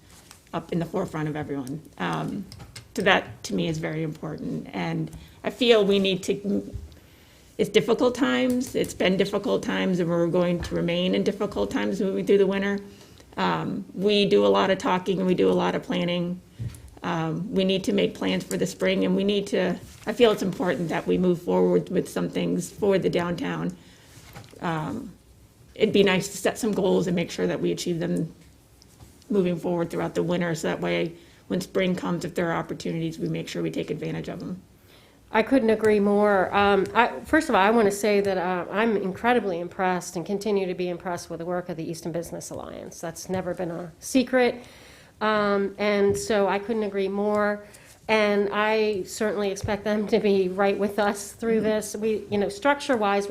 up in the forefront of everyone. So that, to me, is very important. And I feel we need to, it's difficult times, it's been difficult times, and we're going to remain in difficult times moving through the winter. We do a lot of talking and we do a lot of planning. We need to make plans for the spring, and we need to, I feel it's important that we move forward with some things for the downtown. It'd be nice to set some goals and make sure that we achieve them moving forward throughout the winter, so that way, when spring comes, if there are opportunities, we make sure we take advantage of them. I couldn't agree more. First of all, I want to say that I'm incredibly impressed and continue to be impressed with the work of the Easton Business Alliance. That's never been a secret. And so I couldn't agree more. And I certainly expect them to be right with us through this. Structure-wise,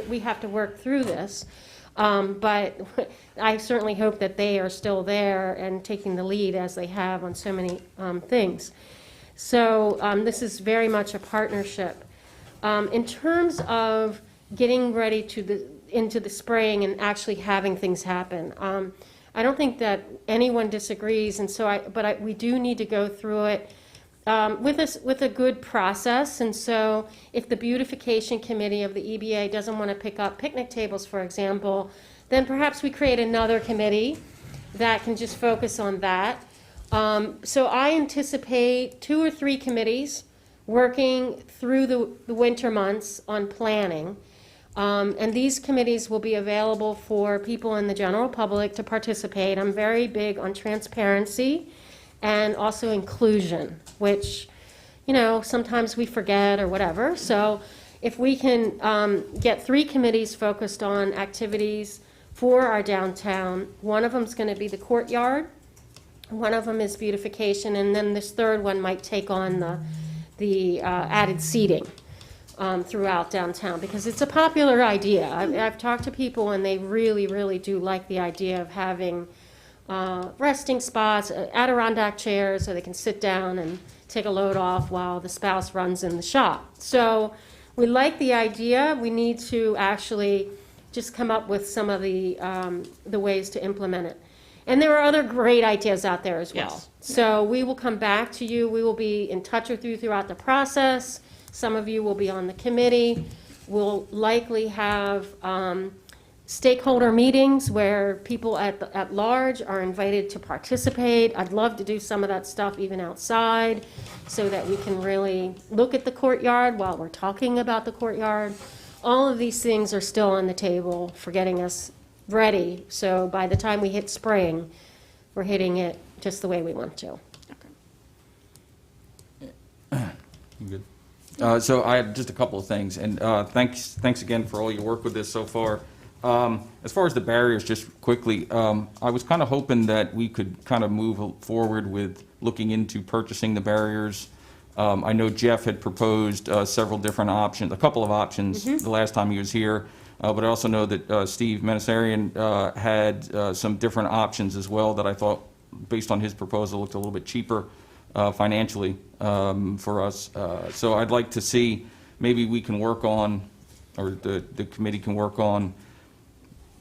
we have to work through this. But I certainly hope that they are still there and taking the lead as they have on so many things. So this is very much a partnership. In terms of getting ready into the spring and actually having things happen, I don't think that anyone disagrees, and so we do need to go through it with a good process. And so if the beautification committee of the EBA doesn't want to pick up picnic tables, for example, then perhaps we create another committee that can just focus on that. So I anticipate 2 or 3 committees working through the winter months on planning. And these committees will be available for people in the general public to participate. I'm very big on transparency and also inclusion, which, sometimes we forget or whatever. So if we can get 3 committees focused on activities for our downtown, one of them is going to be the courtyard, one of them is beautification, and then this third one might take on the added seating throughout downtown, because it's a popular idea. I've talked to people, and they really, really do like the idea of having resting spots, Adirondack chairs, so they can sit down and take a load off while the spouse runs in the shop. So we like the idea. We need to actually just come up with some of the ways to implement it. And there are other great ideas out there as well. Yes. So we will come back to you. We will be in touch with you throughout the process. Some of you will be on the committee. We'll likely have stakeholder meetings where people at large are invited to participate. I'd love to do some of that stuff even outside so that we can really look at the courtyard while we're talking about the courtyard. All of these things are still on the table for getting us ready. So by the time we hit spring, we're hitting it just the way we want to. Good. So I have just a couple of things, and thanks again for all your work with this so far. As far as the barriers, just quickly, I was kind of hoping that we could kind of move forward with looking into purchasing the barriers. I know Jeff had proposed several different options, a couple of options the last time he was here, but I also know that Steve Menisarian had some different options as well that I thought, based on his proposal, looked a little bit cheaper financially for us. So I'd like to see, maybe we can work on, or the committee can work on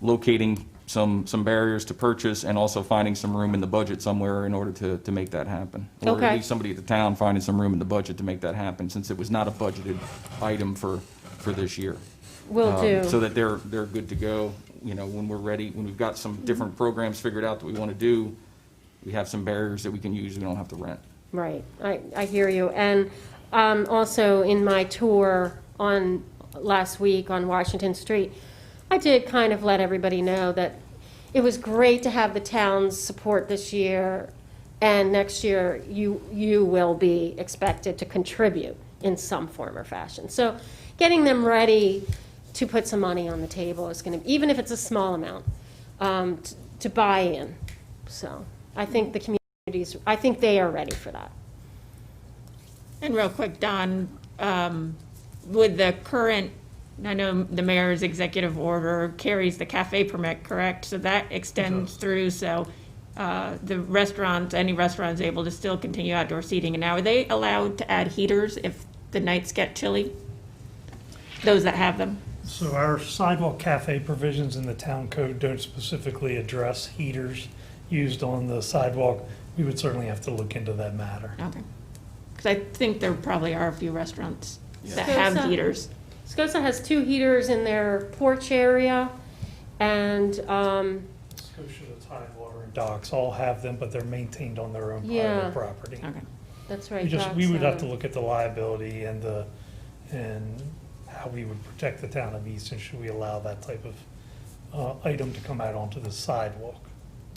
locating some barriers to purchase and also finding some room in the budget somewhere in order to make that happen. Or Okay. at least somebody at the town finding some room in the budget to make that happen, since it was not a budgeted item for this year. Will do. So that they're good to go, you know, when we're ready, when we've got some different programs figured out that we want to do, we have some barriers that we can use, we don't have to rent. Right, I hear you. And also in my tour on last week on Washington Street, I did kind of let everybody know that it was great to have the town's support this year, and next year you will be expected to contribute in some form or fashion. So getting them ready to put some money on the table is going to, even if it's a small amount, to buy in. So I think the communities, I think they are ready for that. And real quick, Don, with the current, I know the mayor's executive order carries the cafe permit, correct? So that extends through, so the restaurants, any restaurant's able to still continue outdoor seating. And now, are they allowed to add heaters if the nights get chilly? Those that have them? So our sidewalk cafe provisions in the town code don't specifically address heaters used on the sidewalk. We would certainly have to look into that matter. Okay. Because I think there probably are a few restaurants that Yeah. have So- heaters. SCOSA has 2 heaters in their porch area, and Scotia, the Tidewater, and Docks all have them, but they're maintained on their own Yeah. private property. Okay. that's right. We would have Doc's, to look at the liability and how we would protect the town of Easton should we allow that type of item to come out onto the sidewalk.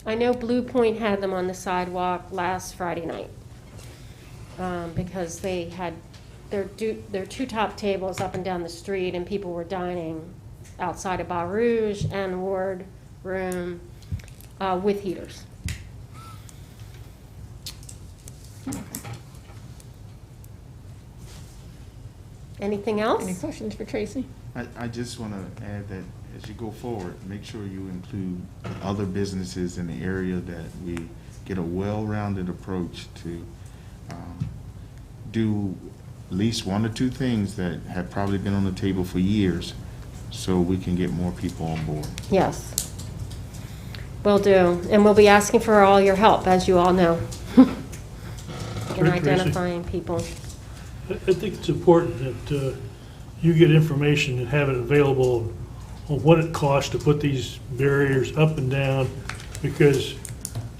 I know Blue Point had them on the sidewalk last Friday night, because they had their 2 top tables up and down the street, and people were dining outside of Bar Rouge and Ward Room with heaters. Anything else? Any questions for Tracy? I just want to add that as you go forward, make sure you include other businesses in the area, that we get a well-rounded approach to do at least 1 or 2 things that have probably been on the table for years, so we can get more people on board. Yes. Will do. And we'll be asking for all your help, as you all know, in Tracy? identifying people. I think it's important that you get information and have it available on what it costs to put these barriers up and down, because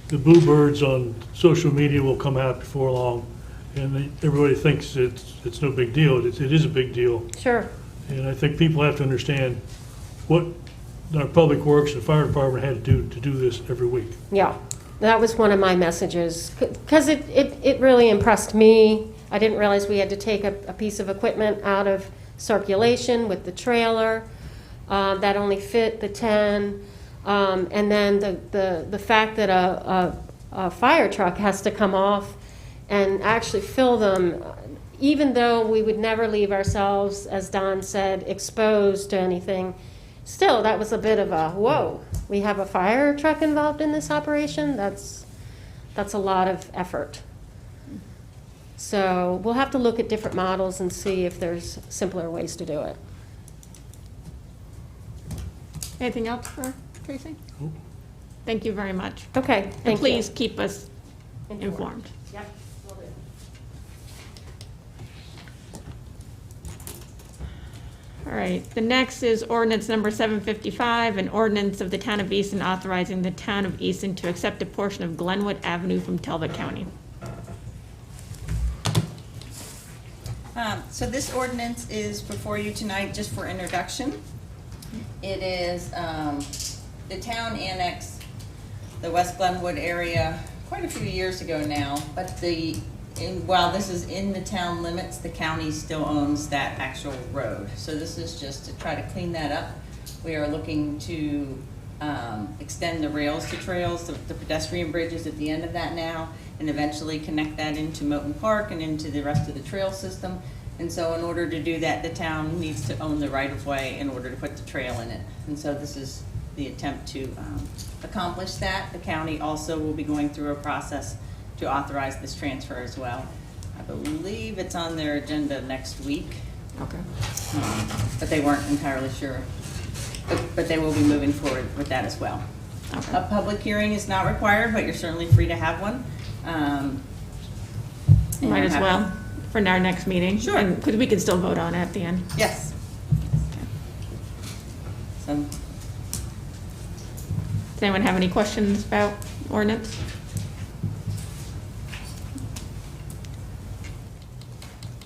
the bluebirds on social media will come out before long, and everybody thinks it's no big deal. It is a big deal. Sure. And I think people have to understand what our public works and fire department had to do this every week. Yeah, that was one of my messages, because it really impressed me. I didn't realize we had to take a piece of equipment out of circulation with the trailer that only fit the 10. And then the fact that a fire truck has to come off and actually fill them, even though we would never leave ourselves, as Don said, exposed to anything. Still, that was a bit of a, whoa, we have a fire truck involved in this operation? That's a lot of effort. So we'll have to look at different models and see if there's simpler ways to do it. Anything else for Tracy? Nope. Thank you very much. Okay, And thank you. please keep us informed. Yep, will do. All right, the next is ordinance number 755, an ordinance of the town of Easton authorizing the town of Easton to accept a portion of Glenwood Avenue from Talbot County. So this ordinance is before you tonight just for introduction. It is, the town annexed the West Glenwood area quite a few years ago now, but while this is in the town limits, the county still owns that actual road. So this is just to try to clean that up. We are looking to extend the rails to trails, the pedestrian bridges at the end of that now, and eventually connect that into Moton Park and into the rest of the trail system. And so in order to do that, the town needs to own the right-of-way in order to put the trail in it. And so this is the attempt to accomplish that. The county also will be going through a process to authorize this transfer as well. I believe it's on their agenda next week. Okay. But they weren't entirely sure. But they will be moving forward with that as well. Okay. A public hearing is not required, but you're certainly free to have one. Might as well, for our next meeting. Sure. Because we can still vote on it at the end. Yes. So, Does anyone have any questions about ordinance?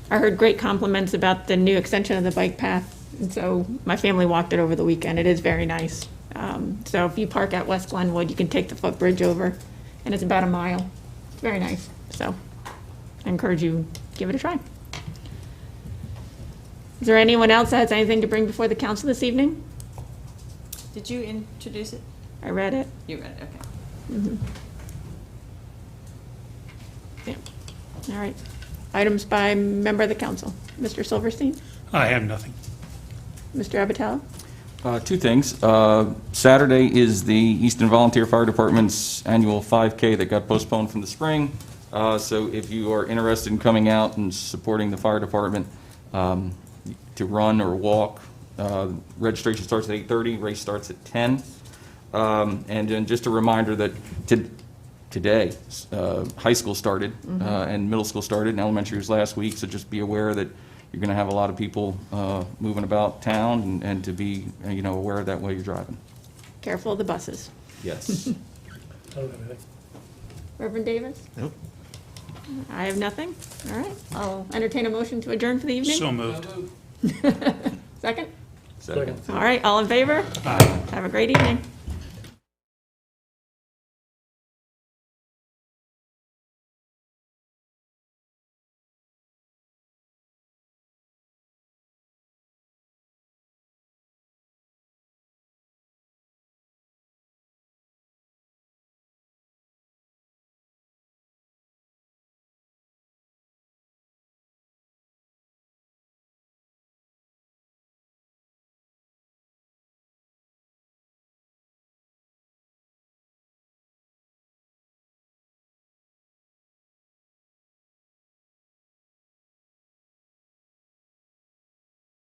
I heard great compliments about the new extension of the bike path, and so my family walked it over the weekend. It is very nice. So if you park at West Glenwood, you can take the footbridge over, and it's about a mile. It's very nice, so I encourage you, give it a try. Is there anyone else that has anything to bring before the council this evening? did you introduce it? I read it. You read it, okay. Yeah. All right. Items by member of the council. Mr. Silverstein? I have nothing. Mr. Abbatiello? Two things. Saturday is the Easton Volunteer Fire Department's annual 5K that got postponed from the spring. So if you are interested in coming out and supporting the fire department to run or walk, registration starts at 8:30, race starts at 10. And then just a reminder that today, high school started and middle school started, and elementary was last week, so just be aware that you're going to have a lot of people moving about town and to be, aware of that while you're driving. Careful of the buses. Yes. I don't have anything. Reverend Davis? Nope. I have nothing. All right. I'll entertain a motion to adjourn for the evening. So moved. Second? Second. All right. All in favor? Have a great evening.